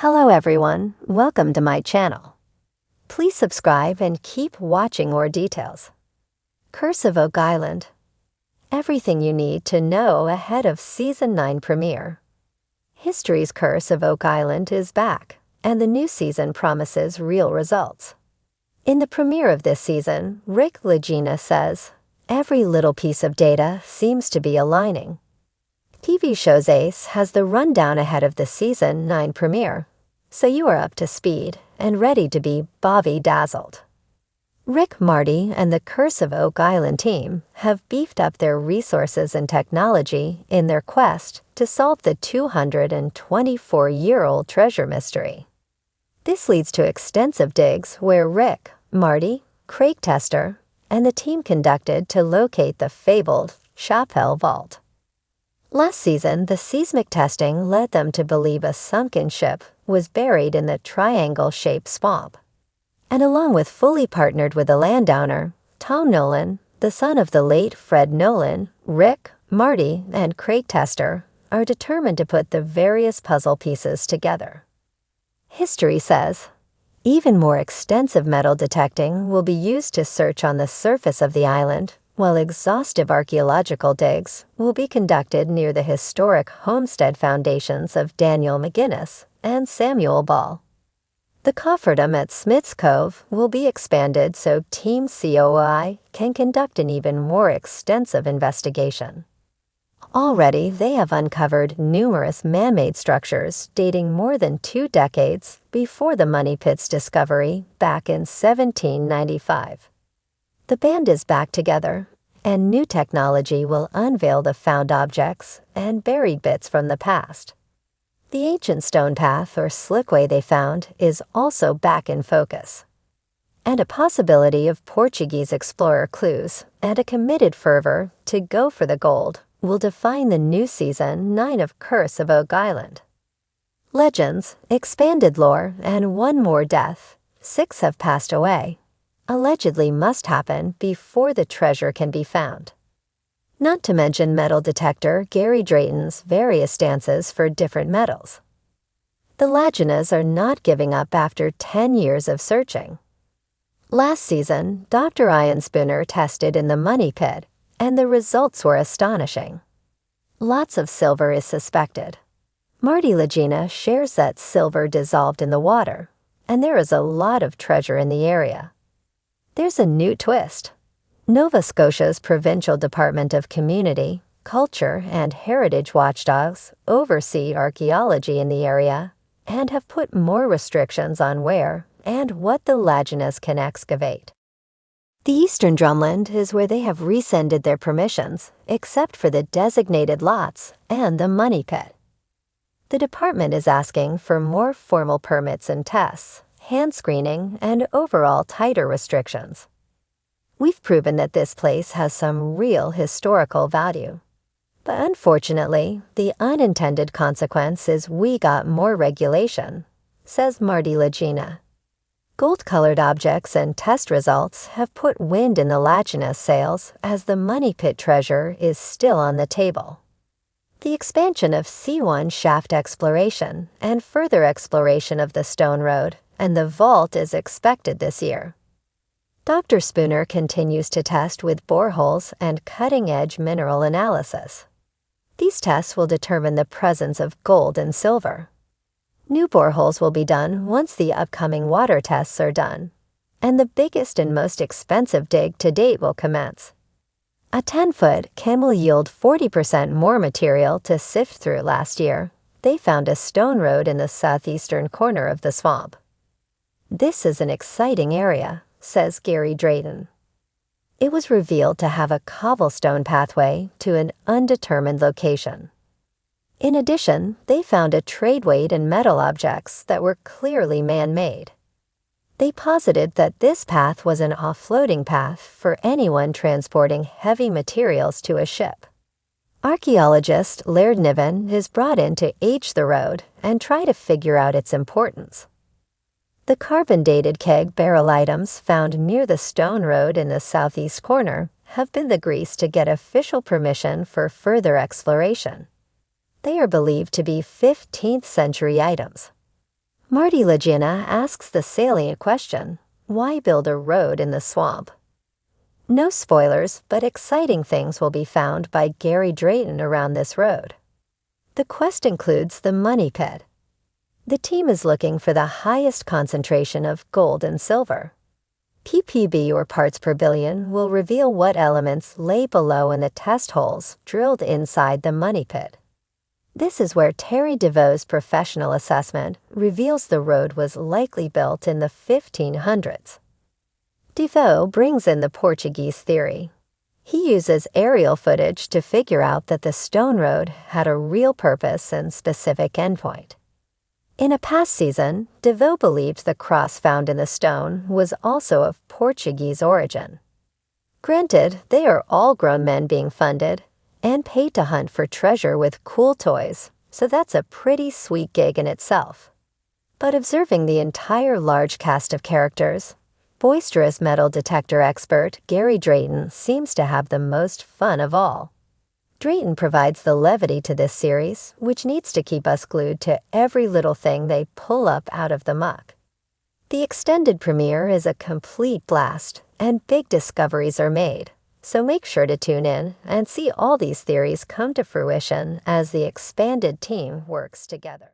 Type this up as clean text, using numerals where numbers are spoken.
Hello everyone, welcome to my channel. Please subscribe and keep watching more details. Curse of Oak Island. Everything you need to know ahead of Season 9 premiere. History's Curse of Oak Island is back, and the new season promises real results. In the premiere of this season, Rick Lagina says, "Every little piece of data seems to be aligning." TV Show's Ace has the rundown ahead of the Season 9 premiere, so you are up to speed and ready to be Bobby-dazzled. Rick, Marty, and the Curse of Oak Island team have beefed up their resources and technology in their quest to solve the 224-year-old treasure mystery. This leads to extensive digs where Rick, Marty, Craig Tester, and the team conducted to locate the fabled Chappelle Vault. Last season, the seismic testing led them to believe a sunken ship was buried in the triangle-shaped swamp. And along with fully partnered with the landowner, Tom Nolan, the son of the late Fred Nolan, Rick, Marty, and Craig Tester are determined to put the various puzzle pieces together. History says, even more extensive metal detecting will be used to search on the surface of the island, while exhaustive archaeological digs will be conducted near the historic homestead foundations of Daniel McGinnis and Samuel Ball. The cofferdom at Smith's Cove will be expanded so Team COI can conduct an even more extensive investigation. Already, they have uncovered numerous man-made structures dating more than 2 decades before the Money Pit's discovery back in 1795. The band is back together, and new technology will unveil the found objects and buried bits from the past. The ancient stone path or slickway they found is also back in focus. And a possibility of Portuguese explorer clues and a committed fervor to go for the gold will define the new Season 9 of Curse of Oak Island. Legends, expanded lore, and one more death. 6 have passed away. Allegedly must happen before the treasure can be found. Not to mention metal detector Gary Drayton's various stances for different metals. The Laginas are not giving up after 10 years of searching. Last season, Dr. Ian Spooner tested in the Money Pit, and the results were astonishing. Lots of silver is suspected. Marty Lagina shares that silver dissolved in the water, and there is a lot of treasure in the area. There's a new twist. Nova Scotia's Provincial Department of Community, Culture, and Heritage watchdogs oversee archaeology in the area and have put more restrictions on where and what the Laginas can excavate. The Eastern Drumland is where they have rescinded their permissions, except for the designated lots and the Money Pit. The department is asking for more formal permits and tests, hand screening, and overall tighter restrictions. We've proven that this place has some real historical value. But unfortunately, the unintended consequence is we got more regulation, says Marty Lagina. Gold-colored objects and test results have put wind in the Laginas' sails as the Money Pit treasure is still on the table. The expansion of C1 shaft exploration and further exploration of the Stone Road and the vault is expected this year. Dr. Spooner continues to test with boreholes and cutting-edge mineral analysis. These tests will determine the presence of gold and silver. New boreholes will be done once the upcoming water tests are done, and the biggest and most expensive dig to date will commence. A 10-foot can will yield 40% more material to sift through. Last year, they found a stone road in the southeastern corner of the swamp. This is an exciting area, says Gary Drayton. It was revealed to have a cobblestone pathway to an undetermined location. In addition, they found a trade weight in metal objects that were clearly man-made. They posited that this path was an offloading path for anyone transporting heavy materials to a ship. Archaeologist Laird Niven is brought in to age the road and try to figure out its importance. The carbon-dated keg barrel items found near the stone road in the southeast corner have been the grease to get official permission for further exploration. They are believed to be 15th-century items. Marty Lagina asks the salient question, why build a road in the swamp? No spoilers, but exciting things will be found by Gary Drayton around this road. The quest includes the Money Pit. The team is looking for the highest concentration of gold and silver. ppb, or parts per billion, will reveal what elements lay below in the test holes drilled inside the Money Pit. This is where Terry DeVoe's professional assessment reveals the road was likely built in the 1500s. DeVoe brings in the Portuguese theory. He uses aerial footage to figure out that the stone road had a real purpose and specific endpoint. In a past season, DeVoe believed the cross found in the stone was also of Portuguese origin. Granted, they are all grown men being funded and paid to hunt for treasure with cool toys, so that's a pretty sweet gig in itself. But observing the entire large cast of characters, boisterous metal detector expert Gary Drayton seems to have the most fun of all. Drayton provides the levity to this series, which needs to keep us glued to every little thing they pull up out of the muck. The extended premiere is a complete blast, and big discoveries are made, so make sure to tune in and see all these theories come to fruition as the expanded team works together.